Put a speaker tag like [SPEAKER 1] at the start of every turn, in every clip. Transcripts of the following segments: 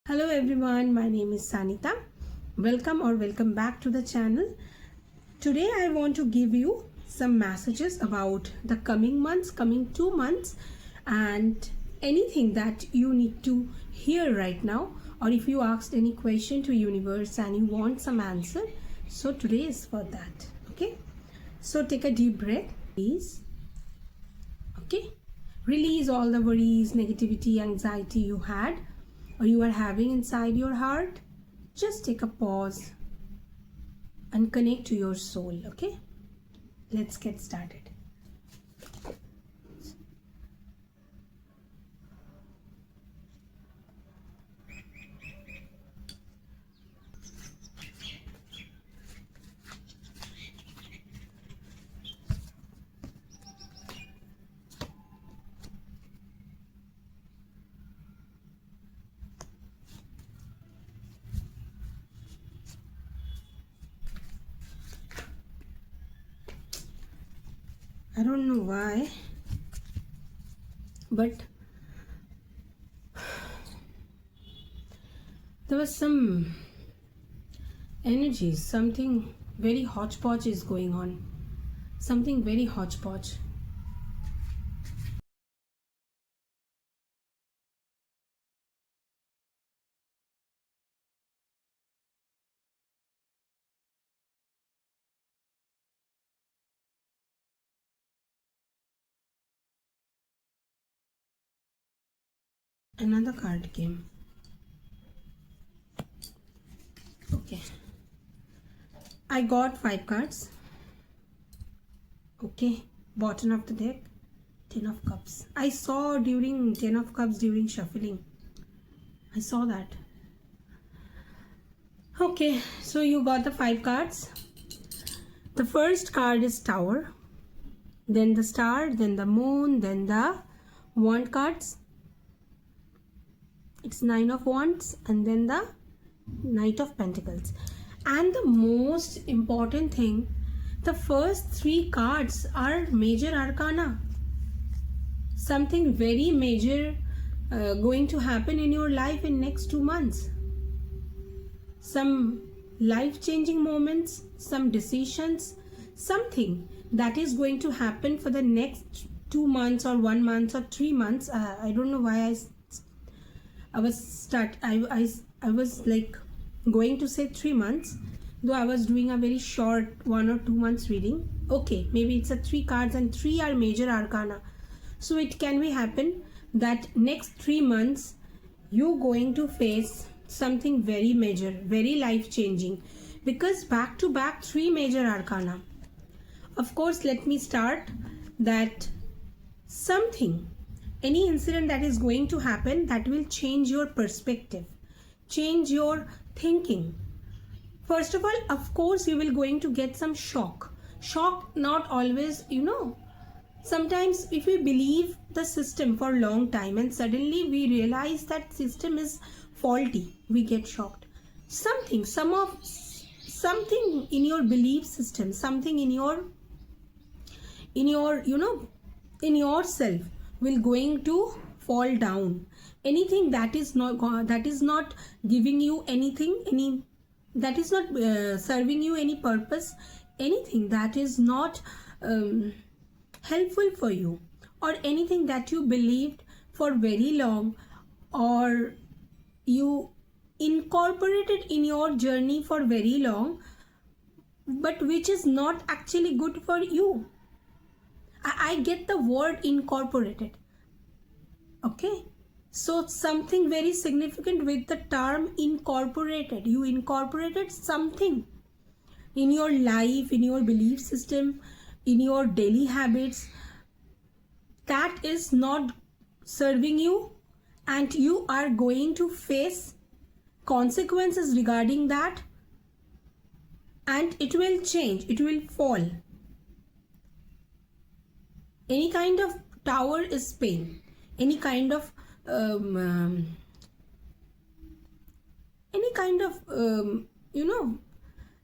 [SPEAKER 1] Hello everyone, my name is Sanita. Welcome back to the channel. Today I want to give you some messages about the coming months, coming 2 months, and anything that you need to hear right now, or if you asked any question to universe and you want some answer, so today is for that. Okay, so take a deep breath, please. Okay, release all the worries, negativity, anxiety you had or you are having inside your heart. Just take a pause and connect to your soul. Okay, let's get started. I don't know why, but there was some energies, something very hodgepodge is going on. Something very hodgepodge. Another card came. Okay, I got 5 cards. Okay, bottom of the deck, 10 of cups. I saw during 10 of cups during shuffling. I saw that. Okay, so you got the 5 cards. The first card is Tower, then the Star, then the Moon, then the Wand cards. It's 9 of Wands, and then the Knight of Pentacles. And the most important thing, the first 3 cards are major arcana. Something very major going to happen in your life in next 2 months. Some life-changing moments, some decisions, something that is going to happen for the next 2 months or 1 month or 3 months. I don't know why I was like going to say 3 months, though I was doing a very short 1 or 2 months reading. Okay, maybe it's a 3 cards and 3 are major arcana. So it can be happen that next 3 months you're going to face something very major, very life changing, because back to back 3 major arcana. Of course, let me start that something, any incident that is going to happen that will change your perspective, change your thinking. First of all, of course, you will going to get some shock. Shock, not always, sometimes if we believe the system for a long time and suddenly we realize that system is faulty, we get shocked. Something in your belief system, something in yourself will going to fall down. Anything that is not giving you anything, that is not serving you any purpose, anything that is not helpful for you, or anything that you believed for very long or you incorporated in your journey for very long, but which is not actually good for you. I get the word incorporated. Okay, so something very significant with the term incorporated. You incorporated something in your life, in your belief system, in your daily habits that is not serving you, and you are going to face consequences regarding that, and it will change, it will fall. Any kind of tower is pain. Any kind of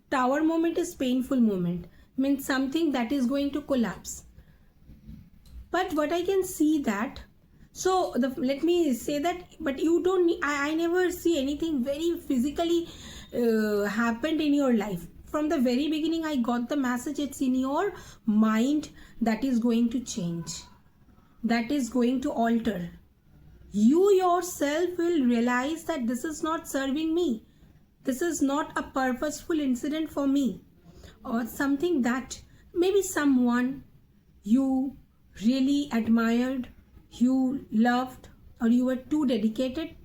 [SPEAKER 1] tower moment is painful moment, means something that is going to collapse. But what I can see that So let me say that, but you don't need, I never see anything very physically happened in your life. From the very beginning, I got the message, it's in your mind that is going to change, that is going to alter. You yourself will realize that this is not serving me. This is not a purposeful incident for me, or something that maybe someone you really admired, you loved, or you were too dedicated,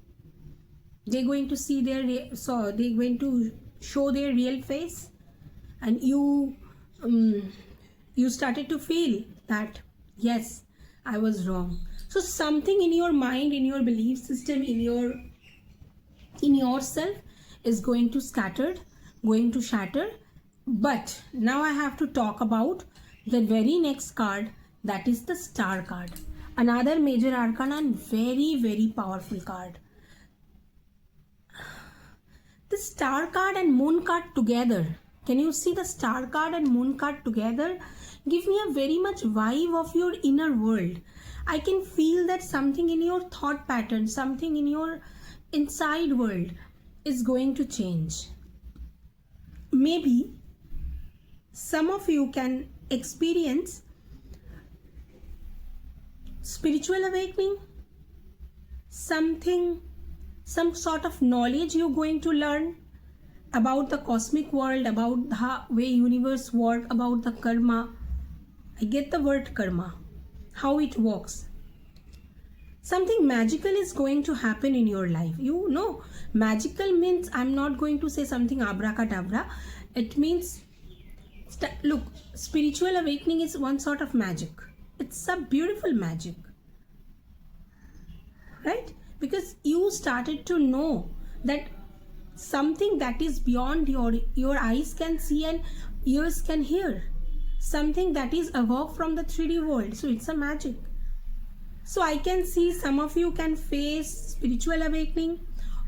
[SPEAKER 1] they're going to see they're going to show their real face, and you started to feel that yes, I was wrong. So something in your mind, in your belief system, in yourself is going to shatter. But now I have to talk about the very next card, that is the Star card. Another major arcana and very, very powerful card. The Star card and Moon card together. Can you see the Star card and Moon card together? Give me a very much vibe of your inner world. I can feel that something in your thought pattern, something in your inside world is going to change. Maybe some of you can experience spiritual awakening, some sort of knowledge you're going to learn about the cosmic world, about the way universe work, about the karma. I get the word karma, how it works. Something magical is going to happen in your life. You know, magical means, I'm not going to say something abracadabra. It means, look, spiritual awakening is one sort of magic. It's a beautiful magic, right? Because you started to know that something that is beyond your eyes can see and ears can hear, something that is above from the 3D world. So it's a magic. So I can see some of you can face spiritual awakening,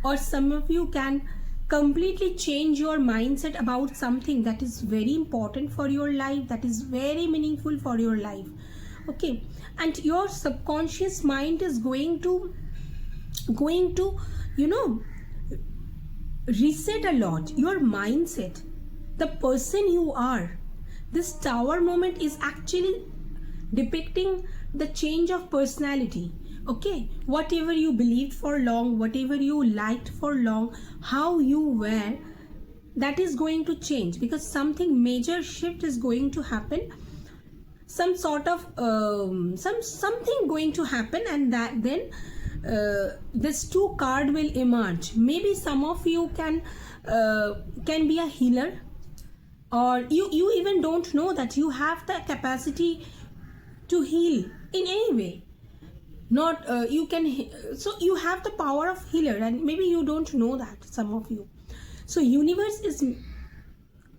[SPEAKER 1] or some of you can completely change your mindset about something that is very important for your life, that is very meaningful for your life. Okay, and your subconscious mind is going to reset a lot your mindset, the person you are. This Tower moment is actually depicting the change of personality. Okay, whatever you believed for long, whatever you liked for long, how you were, that is going to change, because something major shift is going to happen. Some sort of something going to happen, and that then this 2 card will emerge. Maybe some of you can be a healer, or you even don't know that you have the capacity to heal in any way. Not you can, so you have the power of healer, and maybe you don't know that, some of you. So universe is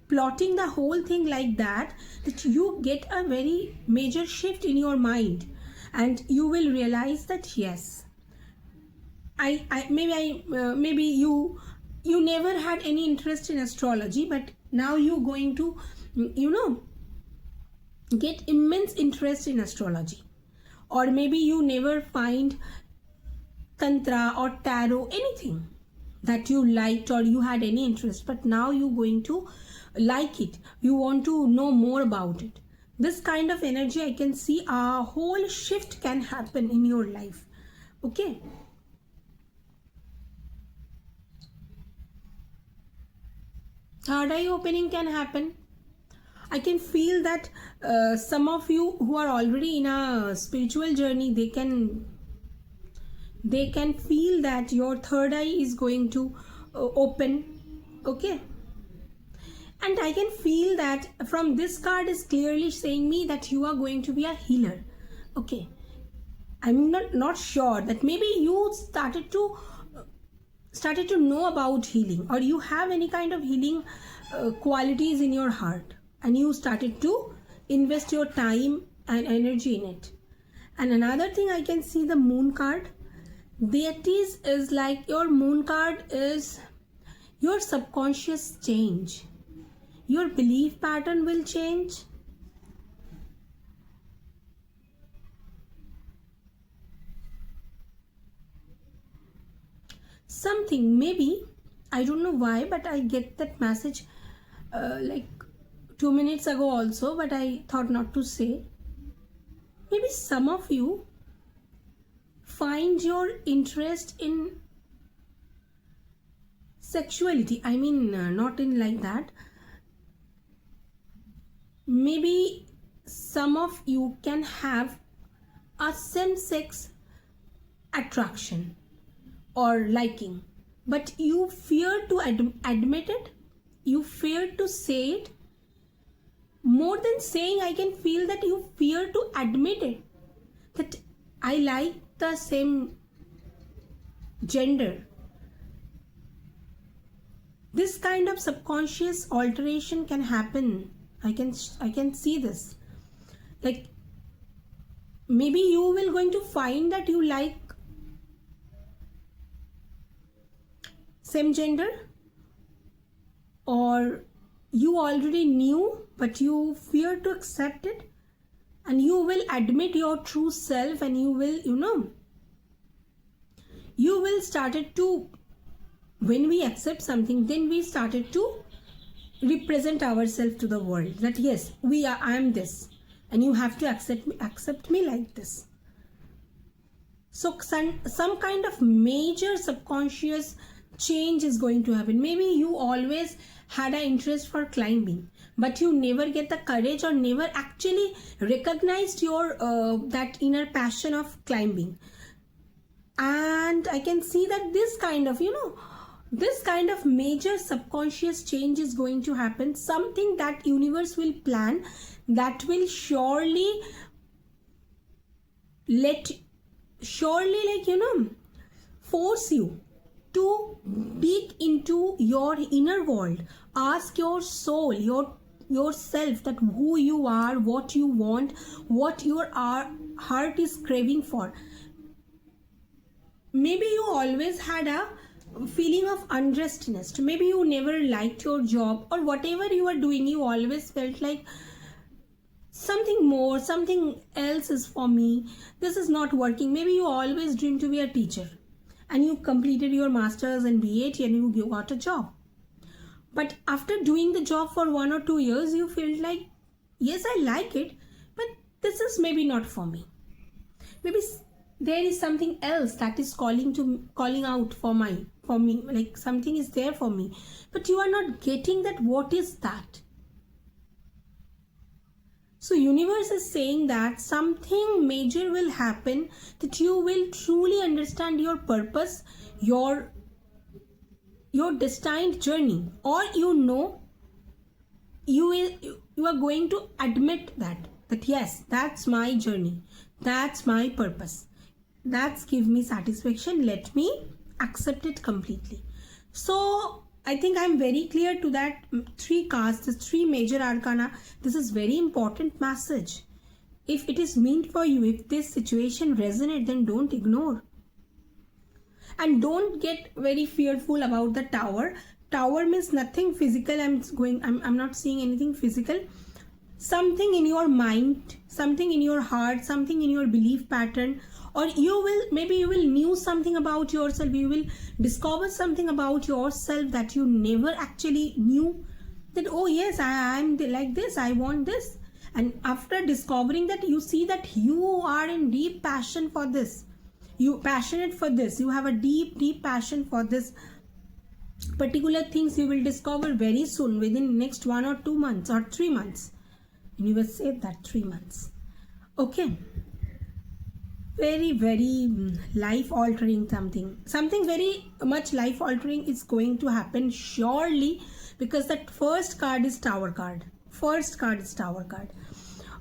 [SPEAKER 1] plotting the whole thing like that you get a very major shift in your mind, and you will realize that yes, maybe you never had any interest in astrology, but now you're going to get immense interest in astrology. Or maybe you never find tantra or tarot, anything that you liked or you had any interest, but now you're going to like it, you want to know more about it. This kind of energy, I can see a whole shift can happen in your life. Okay, third eye opening can happen. I can feel that some of you who are already in a spiritual journey, they can feel that your third eye is going to open. Okay, and I can feel that from this card is clearly saying me that you are going to be a healer. Okay, I'm not sure that maybe you started to know about healing, or you have any kind of healing qualities in your heart, and you started to invest your time and energy in it. And another thing, I can see the Moon card. Deities is like, your Moon card is your subconscious change. Your belief pattern will change. something, maybe, I don't know why, but I get that message like 2 minutes ago also, but I thought not to say. Maybe some of you find your interest in sexuality. I mean, not in like that. Maybe some of you can have a same-sex attraction or liking, but you fear to admit it. You fear to say it. More than saying, I can feel that you fear to admit it, that I like the same gender. This kind of subconscious alteration can happen. I can see this. Like, maybe you will going to find that you like same gender, or you already knew but you fear to accept it, and you will admit your true self, and you will, you will started to, when we accept something, then we started to represent ourselves to the world, that yes, I am this, and you have to accept me like this. So some kind of major subconscious change is going to happen. Maybe you always had an interest for climbing, but you never get the courage or never actually recognized your that inner passion of climbing. And I can see that this kind of major subconscious change is going to happen. Something that universe will plan, that will surely force you to peek into your inner world. Ask your soul, yourself, that who you are, what you want, what your heart is craving for. Maybe you always had a feeling of unrestness. Maybe you never liked your job, or whatever you are doing, you always felt like something more, something else is for me, this is not working. Maybe you always dreamed to be a teacher, and you completed your masters and BA and you got a job. But after doing the job for 1 or 2 years, you feel like, yes, I like it, but this is maybe not for me. Maybe there is something else that is calling out for me, like something is there for me, but you are not getting that. What is that? So universe is saying that something major will happen, that you will truly understand your purpose, your destined journey, or you are going to admit that yes, that's my journey, that's my purpose, that's give me satisfaction, let me accept it completely. So I think I'm very clear to that 3 cards, the 3 major arcana. This is very important message. If it is meant for you, if this situation resonates, then don't ignore. And don't get very fearful about the tower. Tower means nothing physical. I'm not seeing anything physical. Something in your mind, something in your heart, something in your belief pattern, or maybe you will know something about yourself. You will discover something about yourself that you never actually knew, that oh yes, I'm like this, I want this. And after discovering that, you see that you are in deep passion for this, you passionate for this, you have a deep passion for this particular things. You will discover very soon, within next 1 or 2 months or 3 months. And you will say that 3 months. Okay, very life altering, something very much life altering is going to happen surely, because that first card is Tower card.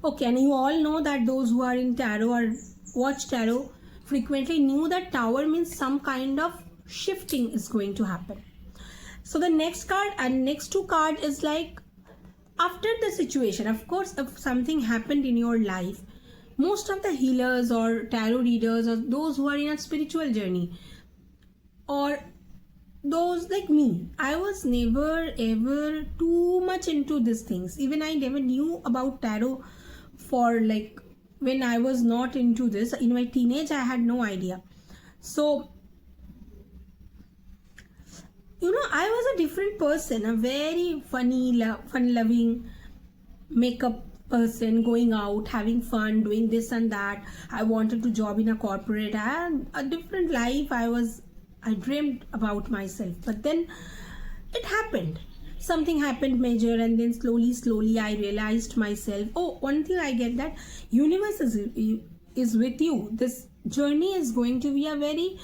[SPEAKER 1] Okay, and you all know that those who are in tarot or watch tarot frequently knew that Tower means some kind of shifting is going to happen. So the next card and next 2 card is like after the situation. Of course, if something happened in your life, most of the healers or tarot readers, or those who are in a spiritual journey, or those like me, I was never ever too much into these things. Even I never knew about tarot for like when I was not into this. In my teenage, I had no idea. So a different person, a very fun loving makeup person, going out, having fun, doing this and that. I wanted to job in a corporate and a different life. I dreamed about myself, but then it happened. Something happened major, and then slowly I realized myself. Oh, one thing I get, that universe is with you. This journey is going to be a very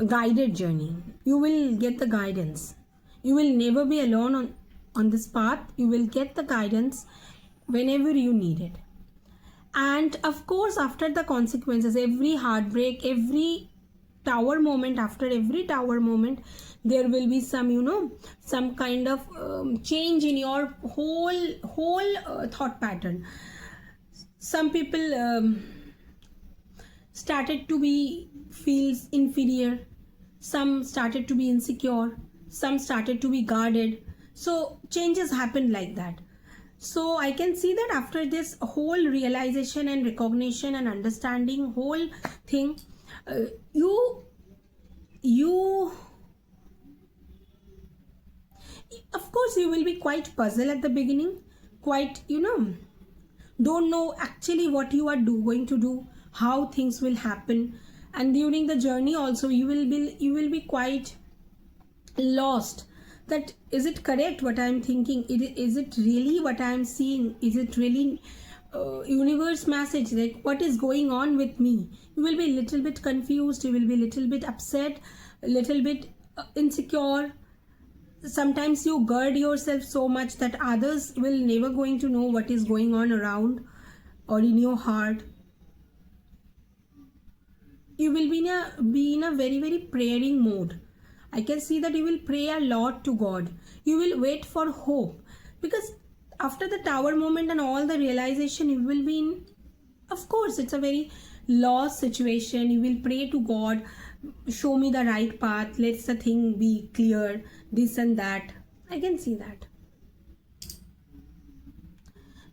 [SPEAKER 1] guided journey. You will get the guidance. You will never be alone on this path. You will get the guidance whenever you need it. And of course, after the consequences, every heartbreak, every tower moment, after every tower moment, there will be some kind of change in your whole thought pattern. Some people started to be feels inferior, some started to be insecure, some started to be guarded. So changes happened like that. So I can see that after this whole realization and recognition and understanding whole thing, you of course you will be quite puzzled at the beginning, quite don't know actually what you are going to do, how things will happen. And during the journey also you will be quite lost, that is it correct what I am thinking, is it really what I am seeing, is it really universe message, like what is going on with me. You will be a little bit confused, you will be a little bit upset, a little bit insecure. Sometimes you guard yourself so much that others will never going to know what is going on around or in your heart. You will be in a very, very praying mode. I can see that you will pray a lot to God. You will wait for hope, because after the tower moment and all the realization, you will be in, of course it's a very lost situation. You will pray to God, show me the right path, let the thing be clear, this and that. I can see that.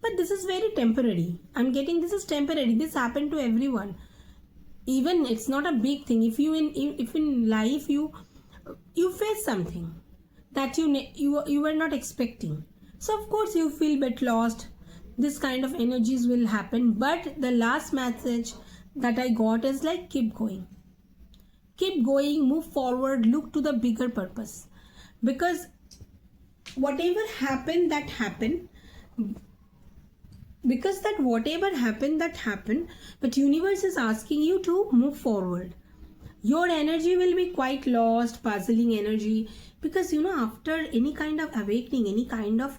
[SPEAKER 1] But this is very temporary. I'm getting this is temporary. This happened to everyone. Even it's not a big thing. If in life you face something that you were not expecting, so of course you feel a bit lost. This kind of energies will happen. But the last message that I got is like, keep going, move forward, look to the bigger purpose, because whatever happened that happened, but universe is asking you to move forward. Your energy will be quite lost, puzzling energy, because after any kind of awakening, any kind of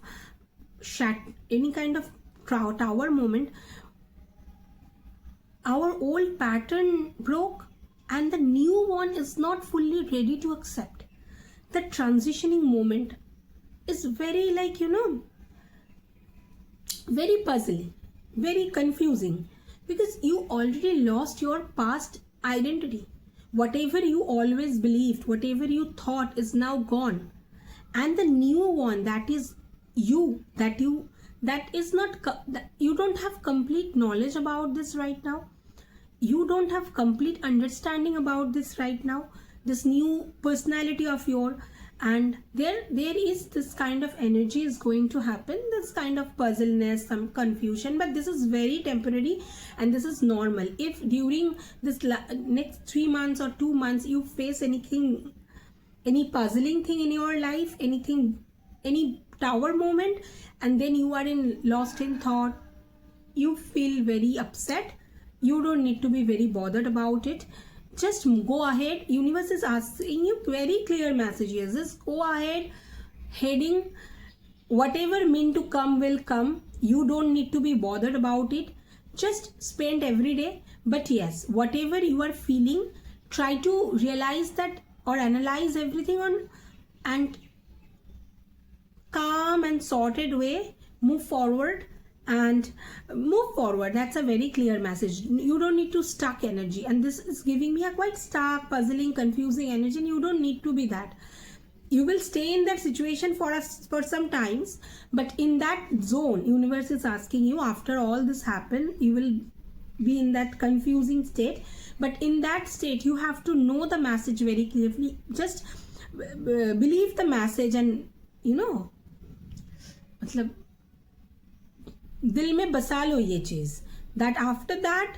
[SPEAKER 1] tower moment, our old pattern broke and the new one is not fully ready to accept. The transitioning moment is very very puzzling, very confusing, because you already lost your past identity. Whatever you always believed, whatever you thought is now gone, and the new one, that is you, that is not, you don't have complete knowledge about this right now. You don't have complete understanding about this right now, this new personality of your, and there is this kind of energy is going to happen, this kind of puzzleness, some confusion, but this is very temporary and this is normal. If during this next 3 months or 2 months you face anything, any puzzling thing in your life, anything, any tower moment, and then you are lost in thought, you feel very upset, you don't need to be very bothered about it. Just go ahead. Universe is asking you very clear messages. Just go ahead, heading, whatever meant to come will come. You don't need to be bothered about it. Just spend every day. But yes, whatever you are feeling, try to realize that or analyze everything on and calm and sorted way, move forward. And move forward. That's a very clear message. You don't need to stuck energy, and this is giving me a quite stuck, puzzling, confusing energy, and you don't need to be that. You will stay in that situation for some times, but in that zone, universe is asking you, after all this happen, you will be in that confusing state, but in that state you have to know the message very clearly. Just believe the message, and मतलब दिल में बसा लो ये चीज, that after that,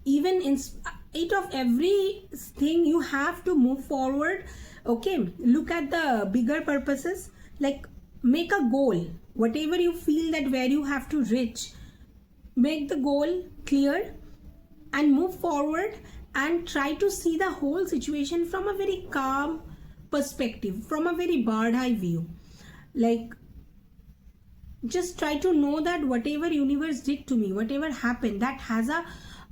[SPEAKER 1] even in spite of everything, you have to move forward. Okay, look at the bigger purposes, like make a goal, whatever you feel that where you have to reach, make the goal clear and move forward, and try to see the whole situation from a very calm perspective, from a very bird eye view. Like, just try to know that whatever universe did to me, whatever happened, that has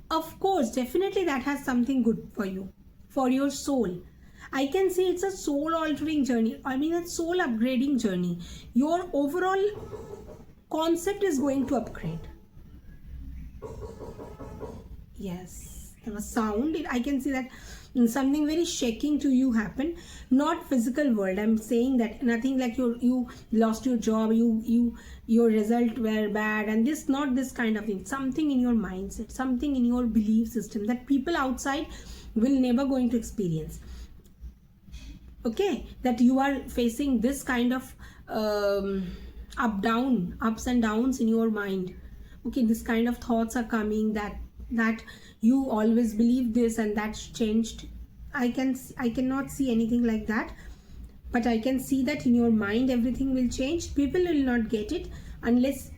[SPEAKER 1] of course, definitely that has something good for you, for your soul. I can see it's a soul altering journey. I mean, a soul upgrading journey. Your overall concept is going to upgrade. Yes, there was sound. I can see that something very shaking to you happened. Not physical world. I'm saying that nothing like you lost your job, your result were bad, and this, not this kind of thing. Something in your mindset, something in your belief system that people outside will never going to experience. Okay, that you are facing this kind of ups and downs in your mind. Okay, this kind of thoughts are coming, that you always believe this and that's changed. I cannot see anything like that, but I can see that in your mind everything will change. People will not get it unless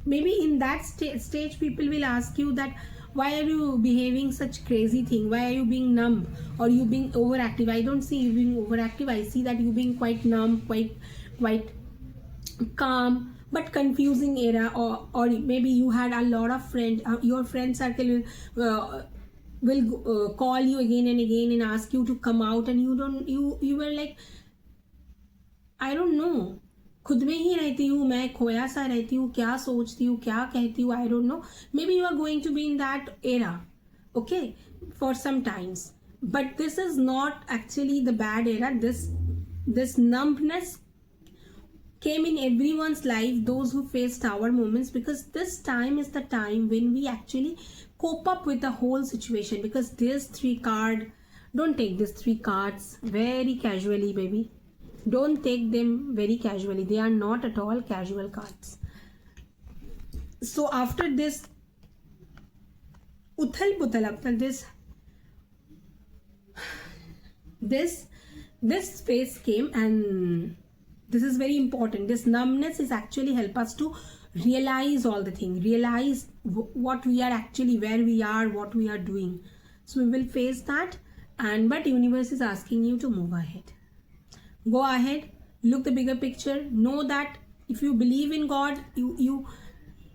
[SPEAKER 1] maybe in that stage people will ask you that why are you behaving such crazy thing, why are you being numb, or you being overactive. I don't see you being overactive. I see that you being quite numb, quite calm, but confusing era, or maybe you had a lot of friends, your friend circle will call you again and again and ask you to come out, and you were like, I don't know, खुद में ही रहती हूँ मैं, खोया सा रहती हूँ, क्या सोचती हूँ, क्या कहती हूँ, I don't know. Maybe you are going to be in that era, okay, for some times, but this is not actually the bad era. This numbness came in everyone's life, those who faced our moments, because this time is the time when we actually cope up with the whole situation. Because these 3 cards, don't take these 3 cards very casually, baby. Don't take them very casually. They are not at all casual cards. So after this uthal puthal, after this phase came, and this is very important. This numbness is actually help us to realize all the things, realize what we are actually, where we are, what we are doing. So we will face that, but universe is asking you to move ahead. Go ahead, look the bigger picture. Know that if you believe in God, you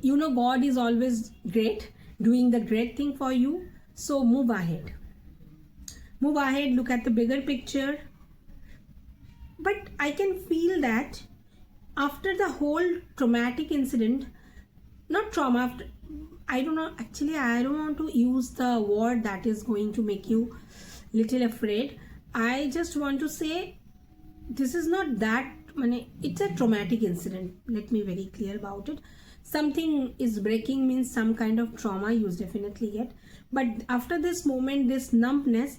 [SPEAKER 1] know God is always great, doing the great thing for you. So move ahead. Move ahead, look at the bigger picture. But I can feel that after the whole traumatic incident, not trauma, I don't know, actually I don't want to use the word that is going to make you little afraid. I just want to say this is not that, it's a traumatic incident. Let me very clear about it. Something is breaking means some kind of trauma you definitely get. But after this moment, this numbness,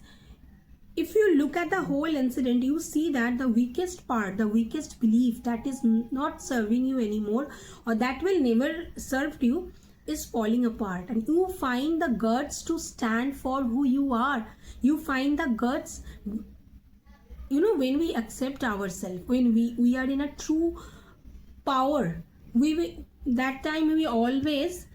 [SPEAKER 1] if you look at the whole incident, you see that the weakest part, the weakest belief that is not serving you anymore, or that will never serve you, is falling apart. And you find the guts to stand for who you are. You find the guts, when we accept ourselves, when we are in a true power, that time we always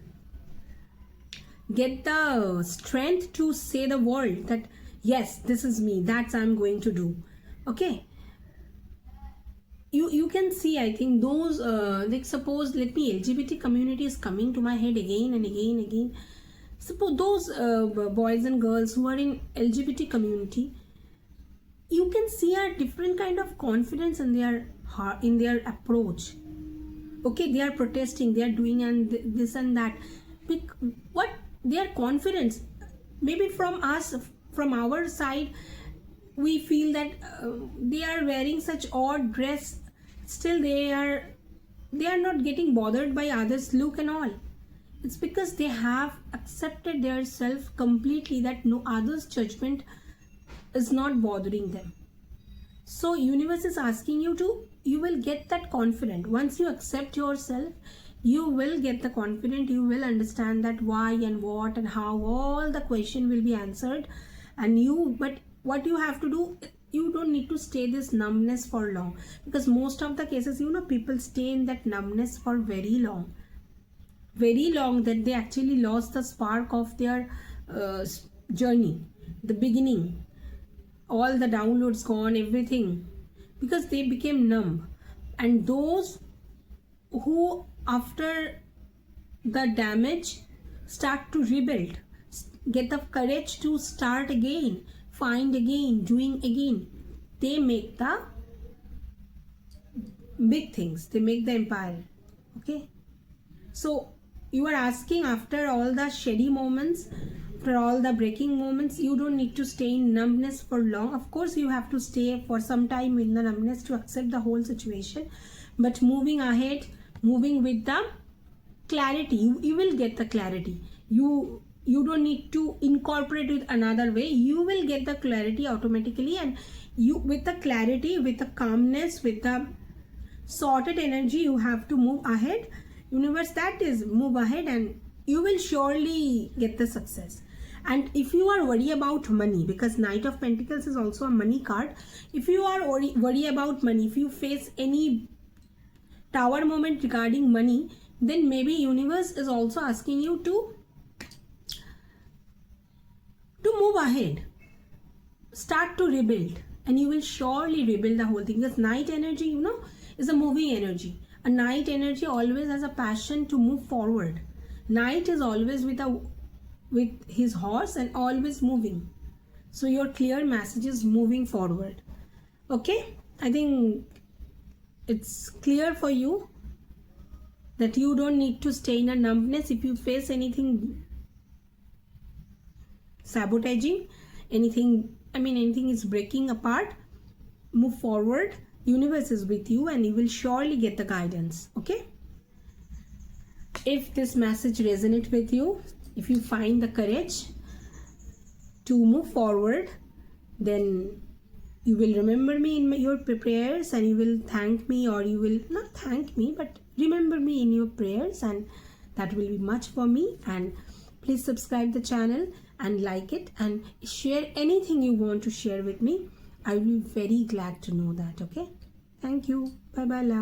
[SPEAKER 1] get the strength to say the world that yes, this is me, that's I'm going to do. Okay, you can see, I think those like suppose, let me, LGBT community is coming to my head again and again. Suppose those boys and girls who are in LGBT community, you can see a different kind of confidence in their approach. Okay, they are protesting, they are doing and this and that. What their confidence, maybe from us, from our side, we feel that they are wearing such odd dress, still they are not getting bothered by others' look and all. It's because they have accepted their self completely, that no others' judgment is not bothering them. So universe is asking you to, you will get that confident. Once you accept yourself, you will get the confident, you will understand that why and what and how, all the question will be answered. And but what you have to do, you don't need to stay this numbness for long, because most of the cases, people stay in that numbness for very long, that they actually lost the spark of their journey, the beginning, all the downloads gone, everything, because they became numb. And those who after the damage start to rebuild, get the courage to start again, find again, doing again, they make the big things, they make the empire. Okay, so you are asking, after all the shady moments, after all the breaking moments, you don't need to stay in numbness for long. Of course you have to stay for some time in the numbness to accept the whole situation, but moving ahead, moving with the clarity, you will get the clarity. You don't need to incorporate with another way, you will get the clarity automatically. And you, with the clarity, with the calmness, with the sorted energy, you have to move ahead. Universe, that is, move ahead and you will surely get the success. And if you are worried about money, because Knight of Pentacles is also a money card, if you are worried about money, if you face any tower moment regarding money, then maybe universe is also asking you to move ahead, start to rebuild, and you will surely rebuild the whole thing. Because Knight energy, is a moving energy. A Knight energy always has a passion to move forward. Knight is always with his horse and always moving. So your clear message is moving forward. Okay, I think it's clear for you that you don't need to stay in a numbness. If you face anything sabotaging, anything is breaking apart, move forward. Universe is with you and you will surely get the guidance. Okay, if this message resonates with you, if you find the courage to move forward, then you will remember me in your prayers, and you will thank me, or you will not thank me, but remember me in your prayers, and that will be much for me. And please subscribe the channel and like it, and share anything you want to share with me. I will be very glad to know that. Okay, thank you. Bye bye, love.